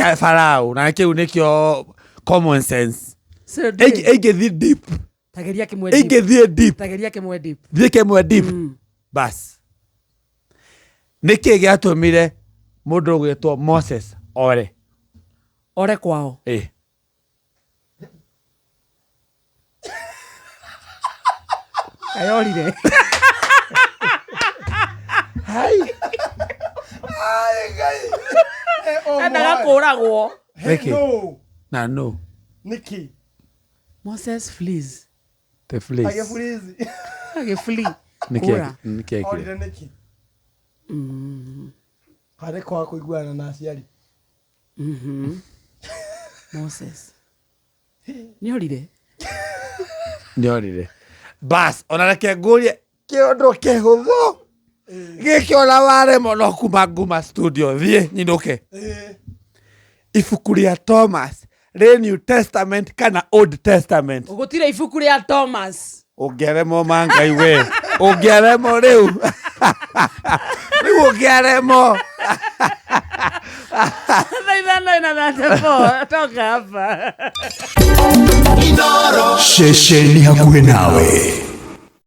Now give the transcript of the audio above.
kia farao na kiu nikio common sense ege deep tageria kimwe deep ege deep tageria kimwe deep thike mwe deep bas niki giatumire mundu gwitwo Moses ore kwao ayolire hai Anaga kuragwo no Niki Moses flees the flees age flee niki hare kwa kuiguana na aciari Moses niorire bas ona reke ngurie kiondo kehuthu gikiona ware mono kuma nguma studio thie nyinuke ibuku ria Thomas the New Testament kana Old Testament ugutire ibuku ria Thomas ungeremo mangai we ungeremo riu ungeremo toka hapa Shesheni hakuwe nawe.